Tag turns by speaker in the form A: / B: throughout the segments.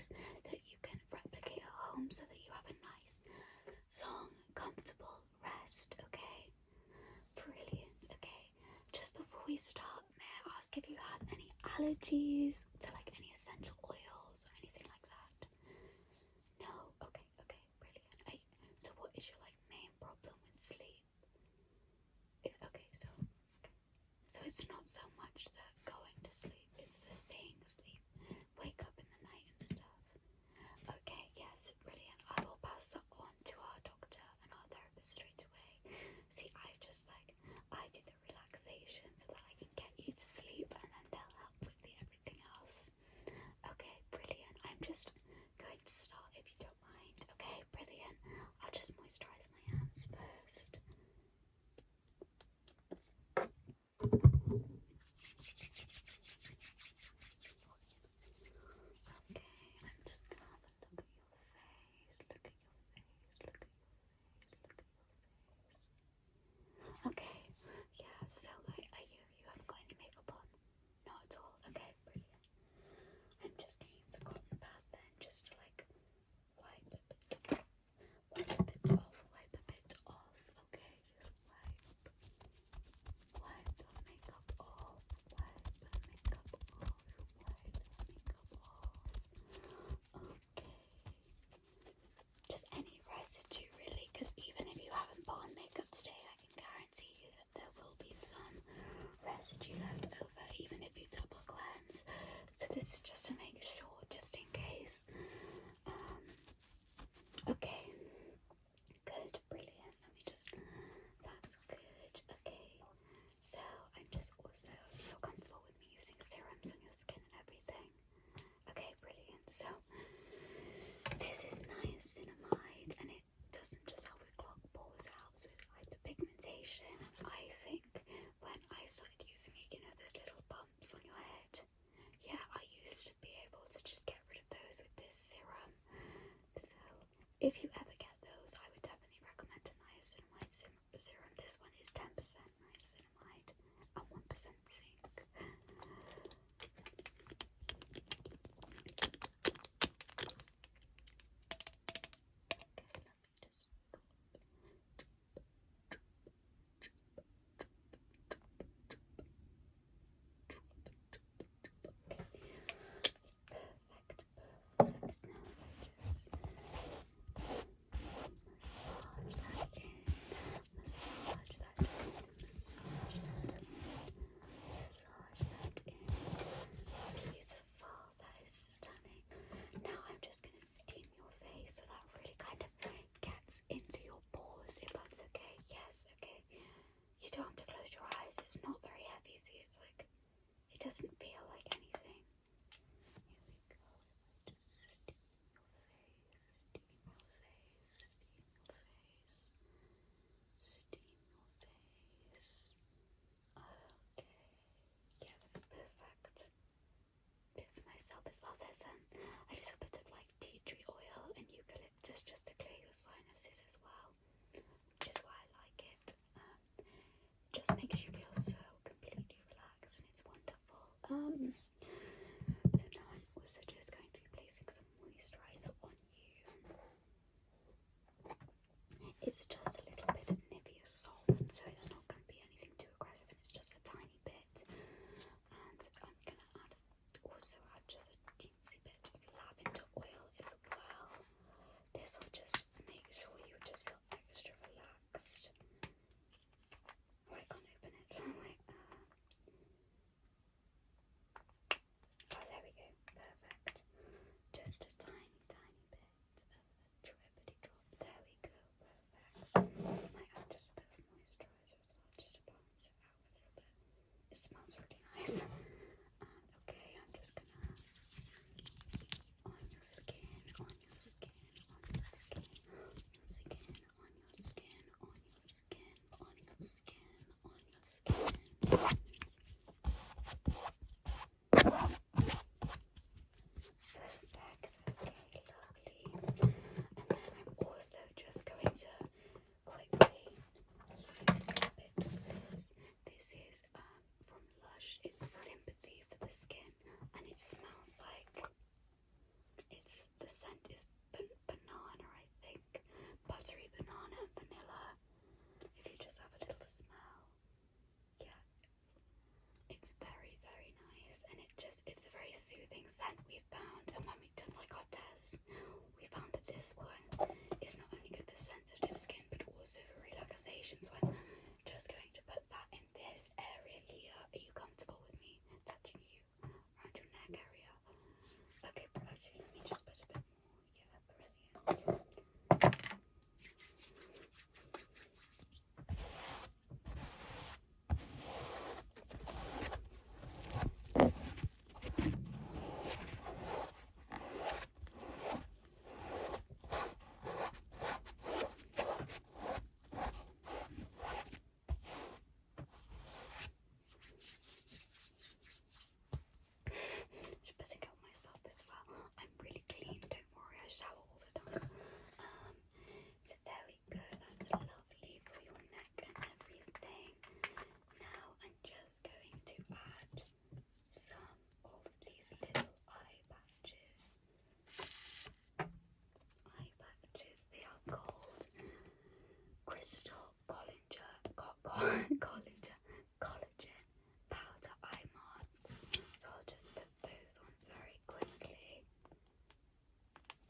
A: this that you can replicate at home so that you have a nice, long, comfortable rest, okay? Brilliant, okay. Just before we start, may I ask if you have any allergies to like any essential oils or anything like that? No? Okay, okay, brilliant. So what is your like main problem with sleep? It's okay, so it's not so much the going to sleep, it's the staying asleep, wake up in the night and stuff. Okay, yes, brilliant. I will pass that on to our doctor and our therapist straight away. See, I do the relaxation so that I can get you to sleep, and then they'll help with everything else. Okay, brilliant. I'm just going to start if you don't mind. Okay, brilliant. I'll just moisturize my hands first. Okay, I'm just gonna have a look at your face. Look at your face. Look at your face. Look at your face. Okay, yeah. So you haven't got any makeup on? Not at all. Okay, brilliant. I'm just gonna use a cotton pad then, just to like wipe a bit off. Okay, just wipe the makeup off. Wipe the makeup off. Okay. Just any residue really, because even if you haven't put on makeup today, I can guarantee you that there will be some residue left over, even if you double cleanse. So this is just to make sure, just in case. Okay, good, brilliant. That's good. Okay, so I'm just also, you're comfortable with me using serums on your skin and everything? Okay, brilliant. So this is niacinamide, and it doesn't just help with clogged pores, it helps with hyperpigmentation. I think when I started using it, you know those little bumps on your head? Yeah, I used to be able to just get rid of those with this serum. So if you ever get those, I would definitely recommend a niacinamide serum. This one is 10% niacinamide and 1% zinc. It's very, very nice, and it's a very soothing scent we've found. And when we've done like our tests, we found that this one is not only good for sensitive skin but also for relaxation. So I'm just going to put that in this area here. Are you comfortable with me touching you around your neck area? Okay, actually let me just put a bit more. Yeah, brilliant. Just putting out myself as well. I'm really clean, don't worry, I shower all the time. So there we go, that's lovely for your neck and everything. Now I'm just going to add some of these little eye patches. They are called Crystal Collagen Powder Eye Masks. So I'll just put those on very quickly.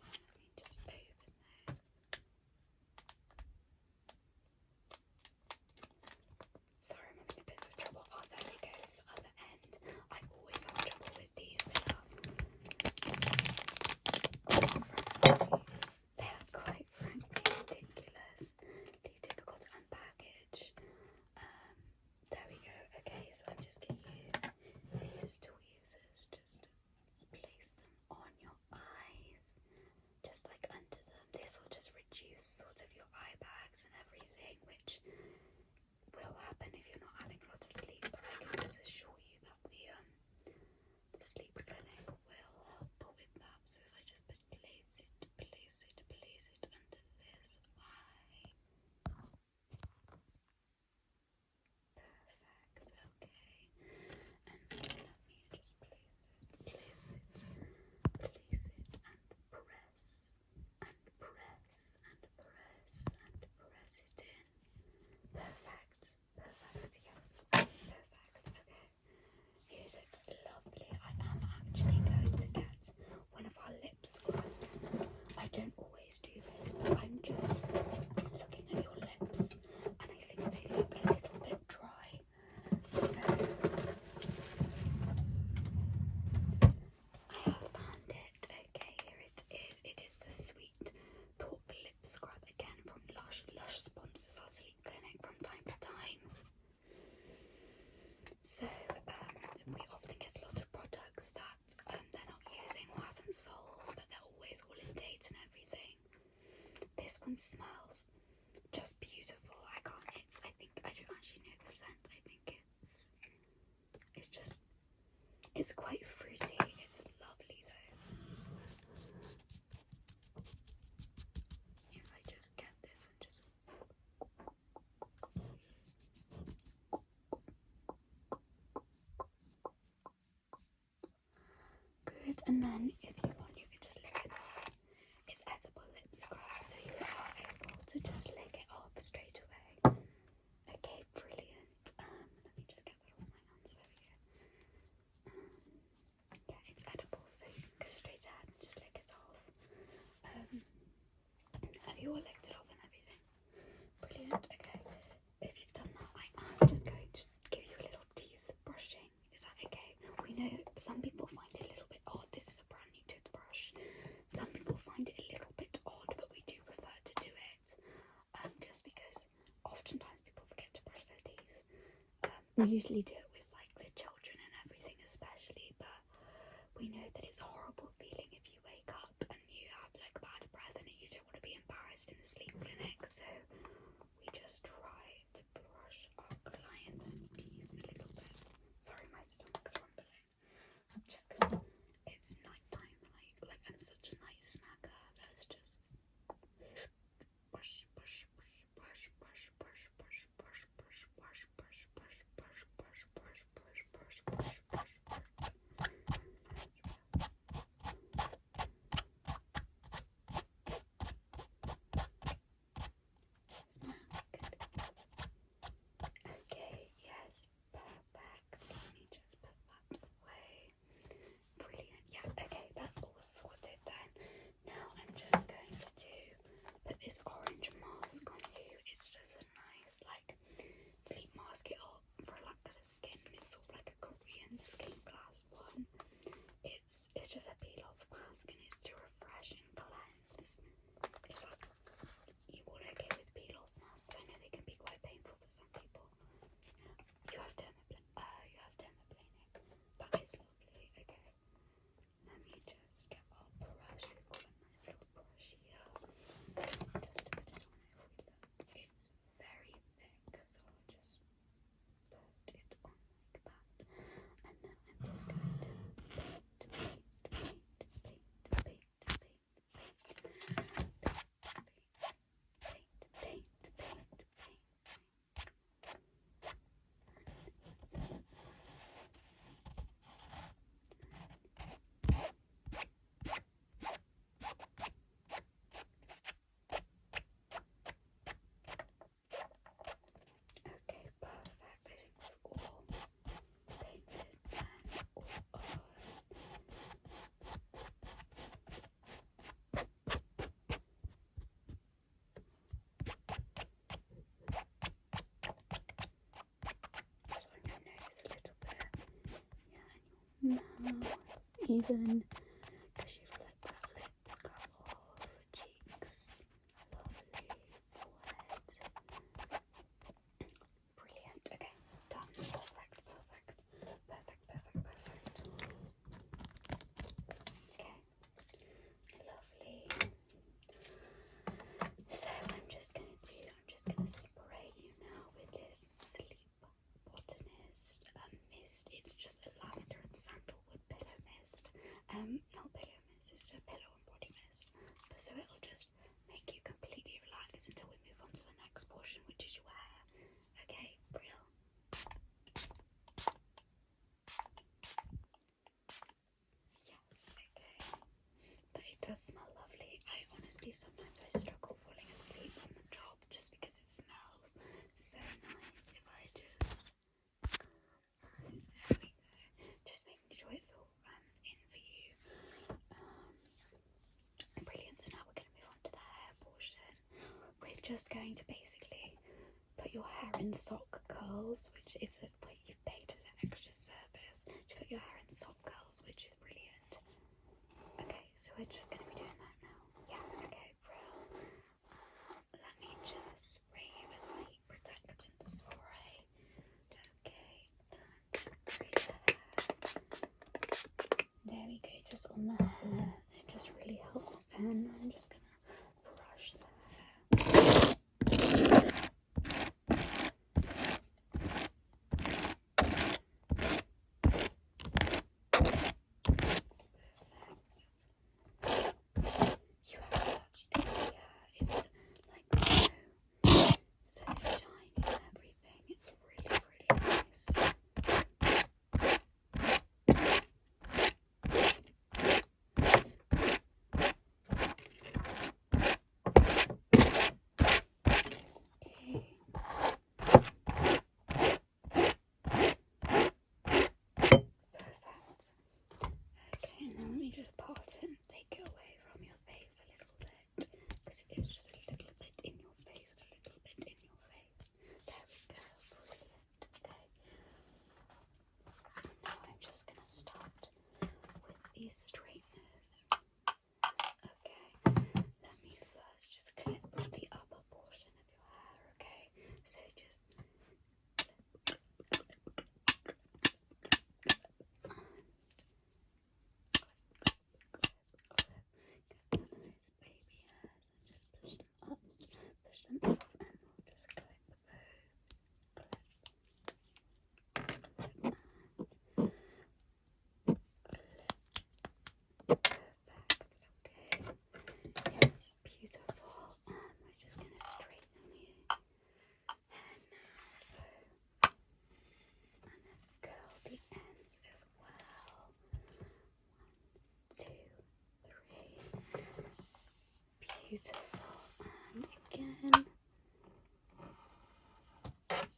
A: Let me just open those. Sorry, I'm having a bit of trouble. Oh, there we go, it's the other end. I always have trouble with these. They are quite frankly ridiculously difficult to unpackage. There we go. Okay, so I'm just going to use these tweezers just to place them on your eyes, just like under them. This will just reduce sort of your eye bags and everything, which will happen if you're not having a lot of sleep. But I can just assure you that the sleep clinic will help with that. So if I just place it under this eye. Perfect, okay. And then let me just place it and press and press and press and press and press it in. Perfect, yes, perfect, okay. You look lovely. I am actually going to get one of our lip scrubs. I don't always do this, but I'm just looking at your lips and I think they look a little bit dry. So I have found it. Okay, here it is. It is the Sweet Talk Lip Scrub, again from Lush. Lush sponsors our sleep clinic from time to time. So we often get a lot of products that they're not using or haven't sold, but they're always all in date and everything. This one smells just beautiful. I don't actually know the scent. I think it's quite fruity. It's lovely though. If I just get this and just good, and then if you want you can just lick it off. It's edible lip scrub, so you are able to just lick it off straight away. Okay, brilliant. Let me just get that on my hands. There we go. Yeah, it's edible, so you can go straight ahead and just lick it off. Have you all licked it off and everything? Brilliant. Okay, if you've done that, I am just going to give you a little teeth brushing. Is that okay? We know some people find it a little bit odd. This is a brand new toothbrush. Some people find it a little bit odd, but we do prefer to do it just because oftentimes people forget to brush their teeth. We usually do it with like the children and everything especially, but we know that it's a horrible feeling if you wake up and you have like bad breath and you don't want to be embarrassed in the sleep clinic, so we just try to brush our clients' teeth a little bit. Sorry, my stomach's rumbling. Just because it's night time and I'm such a night snacker. Let's just brush, brush, brush, brush, brush, brush, brush, brush, brush, brush, brush, brush, brush, brush, brush, brush, brush, brush, Isn't that good? Now, even because you've let that lip scrub off, cheeks, lovely, forehead. Brilliant. Okay, done. Perfect. Okay, lovely. So I'm just gonna spray you now with this Sleep Botanist mist. It's just a lavender and sandalwood pillow mist. Not pillow mist, it's just a pillow and body mist. So it'll just make you completely relaxed until we move on to the next portion, which is your hair. Okay, Brill. Yes, okay. But it does smell lovely. I honestly sometimes I struggle falling asleep on the job just because it smells so nice. If I just there we go. Just making sure it's all in for you. Brilliant. So now we're going to move on to the hair portion. We're just going to basically put your hair in sock curls, which is what you've paid as an extra service to put your hair in sock curls, which is brilliant. Okay, so we're just going to be doing that now. Yeah, okay, Brill. Let me just spray you with my heat protectant spray. Okay, that's great. There we go, just on the hair. It just really helps then. I'm just going to brush the hair. You have such good hair. It's like so shiny and everything. It's really, really nice. Perfect. Okay, now let me just part it and take it away from your face a little bit, because it is just a little bit in your face, a little bit in your face. There we go, brilliant. Okay. Now I'm just going to start with these straighteners. Okay, let me first just clip the upper portion of your hair, okay? So just get some of those baby hairs and just push them up, and we'll just clip those. Perfect, okay. Yes, beautiful. We're just going to straighten you. And now, so, and then curl the ends as well. 1, 2, 3. Beautiful. And again.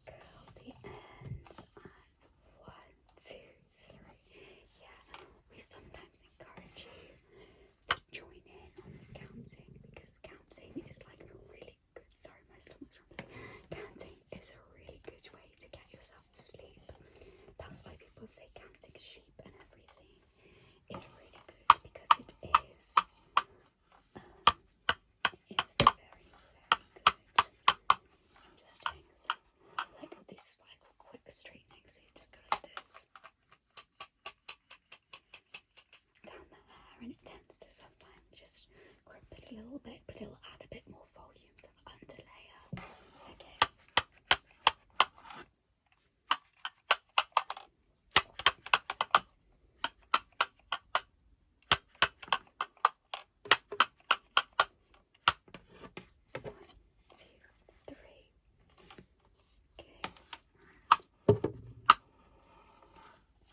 A: Curl the ends. And 1, 2, 3. Yeah, we sometimes encourage you to join in on the counting, because counting is like a really good, sorry my stomach's rumbling, counting is a really good way to get yourself to sleep. That's why people say counting sheep and everything is really good, because it is very, very good. I'm just doing some, like this is what I call quick straightening, so you just go like this down the hair, and it tends to sometimes just crimp it a little bit, but it'll add a bit more volume to the underlayer. Okay.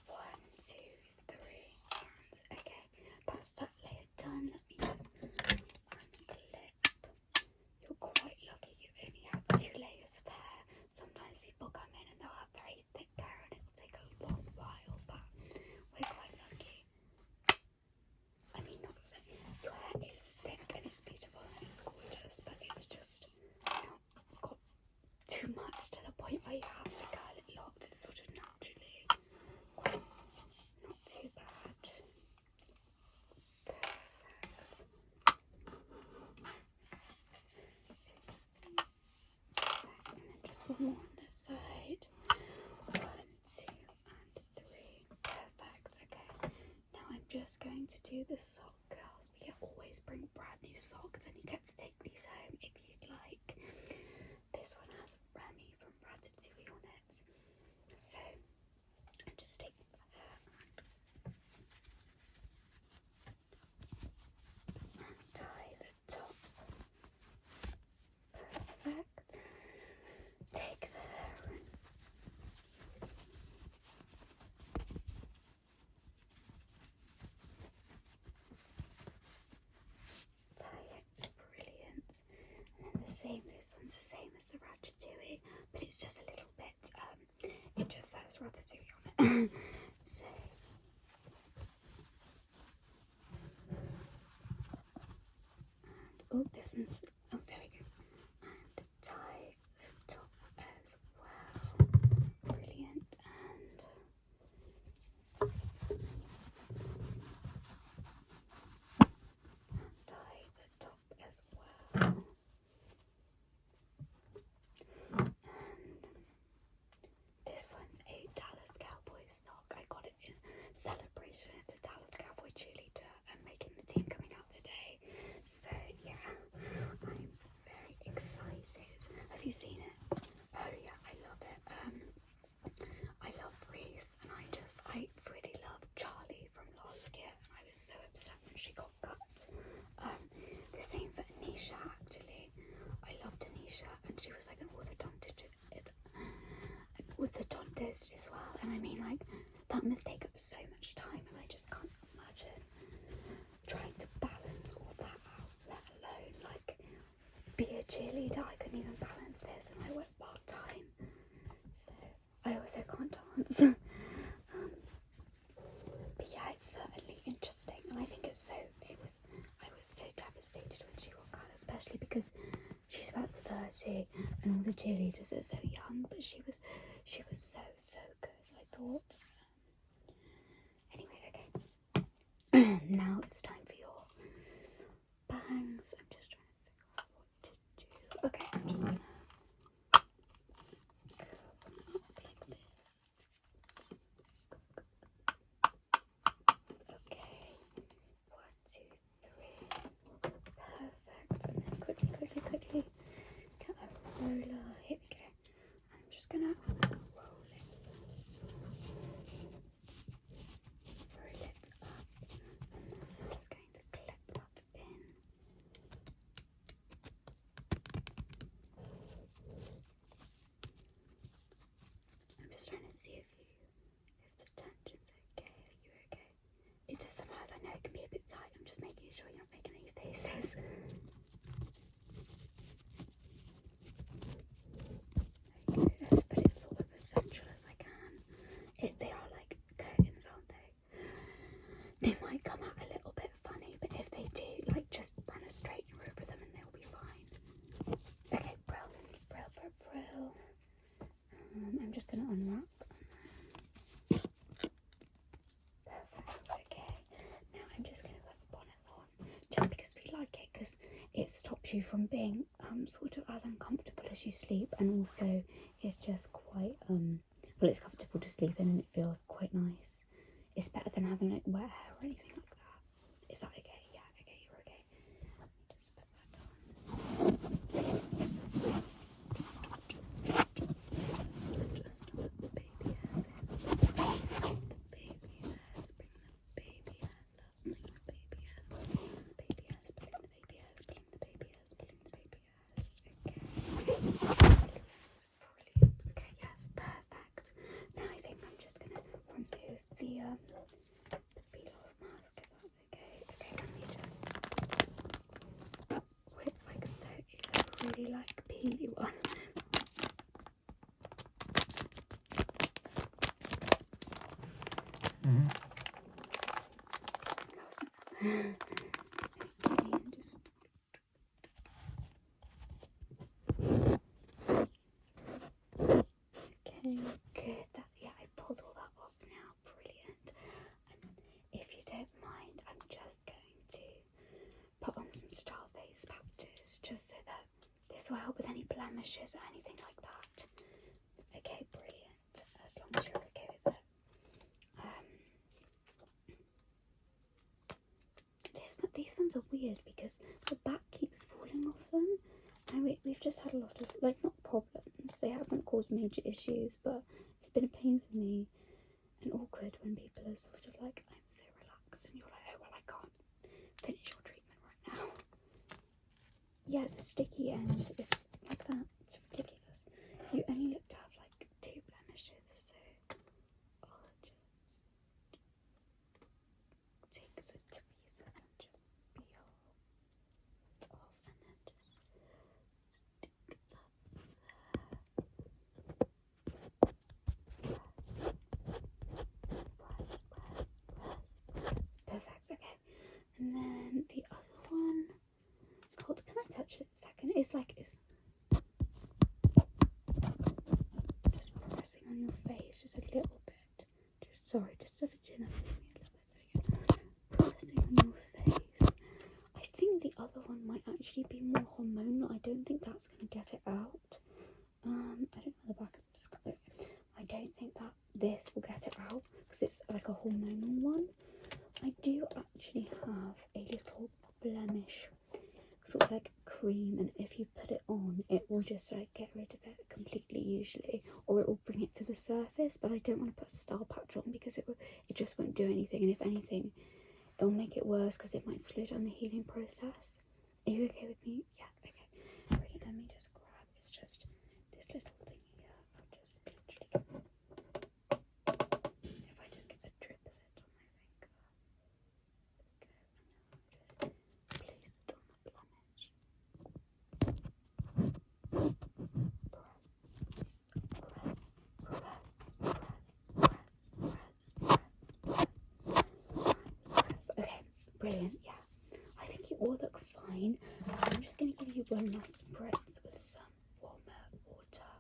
A: One, two, three, and okay, that's that layer done. Let me just unclip going to do the sock curls. We can always bring brand new socks and you get to take these home if you'd like. This one has Remy from Ratatouille on it. So I'm just taking that hair and tie the top. Perfect. Take the hair and tie it. Brilliant. And then this one's the same as the Ratatouille, but it's just a little bit, it just says Ratatouille on it. So, and, oh, this one's, oh, there we go. And tie the top as well. Brilliant. And tie the top as well. This one's a Dallas Cowboys sock. I got it in celebration of the Dallas Cowboy cheerleader and making the team coming out today. So yeah, I'm very excited. Have you seen it? Oh yeah, I love it. I love Reese, and I really love Charlie from last year, and I was so upset when she got cut. The same for Anisha actually. I loved Anisha, and she was like an orthodontist as well, and I mean, like, that must take up so much time, and I just can't imagine trying to balance all that out, let alone like be a cheerleader. I couldn't even balance this, and I work part-time, so I also can't dance. But yeah, it's certainly interesting, and I think I was so devastated when she got cut, especially because she's about 30 and all the cheerleaders are so young, but she was so good, I thought. Anyway, okay. Now it's time for your bangs. I'm just trying to figure out what to do. Okay, I'm just gonna curl them up like this. Okay, 1, 2, 3. Perfect. And then quickly get a roller. Here we go. I'm just gonna roll it up, and then I'm just going to clip that in. I'm just trying to see if the tension's okay. Are you okay? It just sometimes, I know it can be a bit tight. I'm just making sure you're not making any faces. But it's sort of as central as I can. They are like curtains, aren't they? They might come out a little bit funny, but if they do, like, just run a straightener over them and they'll be fine. Okay, brill. I'm just going to unwrap. Perfect, okay. Now I'm just going to put the bonnet on, just because we like it, because it stops you from being sort of as uncomfortable as you sleep, and also it's just quite, well, it's comfortable to sleep in and it feels quite nice. It's better than having like wet hair or anything like that. Is that okay? Yeah, okay, you're okay. Let me just put that on. Just put the baby hairs in. The baby hairs, bring the baby hairs up, bring the baby hairs, pulling the baby hairs, pulling the baby hairs, pulling the baby hairs, pulling the baby hairs. Okay. Brilliant. Okay, yes, perfect. Now I think I'm just gonna remove the peel off mask, if that's okay. Okay, let me just. Oh, it's like so. It's a really like peely one. Just okay, good. Yeah, I pulled all that off now. Brilliant. And if you don't mind, I'm just going to put on some star face patches, just so that this will help with any blemishes or anything like that. Okay, brilliant. As long as you're okay with it. these ones are weird because the back keeps falling off them. And we've just had a lot of, like, not problems, they haven't caused major issues, but it's been a pain for me and awkward when people are sort of like, I'm so relaxed, and you're like, oh, well, I can't finish your treatment right now. Yeah, the sticky end is like that. It's ridiculous. You only look to have like 2 blemishes, so I'll just take the tweezers and just peel off, and then just stick that there. Perfect, okay. And then the other one, called, can I touch it a second? It's like, it's just pressing on your face just a little bit. Just, sorry, just stuff it in a little bit. There you go. Pressing on your face. I think the other one might actually be more hormonal. I don't think that's going to get it out. I don't know the back of the skull. I don't think that this will get it out because it's like a hormonal one. I do actually have a little blemish sort of like cream, and if you put it on, it will just like get rid of it completely usually, or it will bring it to the surface. But I don't want to put a star patch on because it just won't do anything, and if anything, it will make it worse because it might slow down the healing process. Are you okay with me? Yeah, okay. Ready? Let me just grab. It's just this little thing here. I'll just literally, if I just get a drip of it on my finger. Okay, and now just place it on the blemish. Okay, brilliant. Yeah, I think you all look fine. I'm just going to give you one last spritz with some warmer water,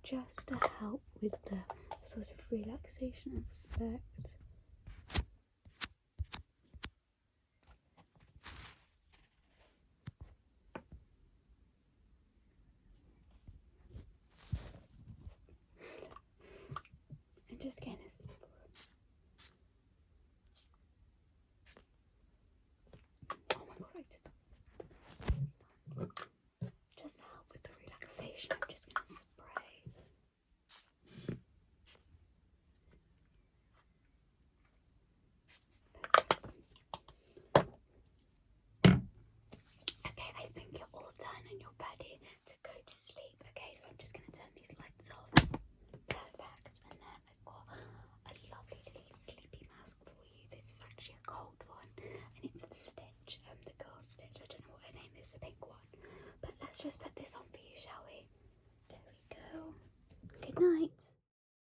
A: just to help with the sort of relaxation aspect. And just getting a sip. Oh my god, I did that. Just to help with the relaxation, I'm just going to spray. Okay, I think you're all done and you're ready to go to sleep. Okay, so I'm just going to turn these lights off. Perfect. And then I've got a lovely little sleepy mask for you. This is actually a cold one, and it's a Stitch, the girl Stitch. I don't know what her name is, the pink one. But let's just put this on for you, shall we? There we go. Good night.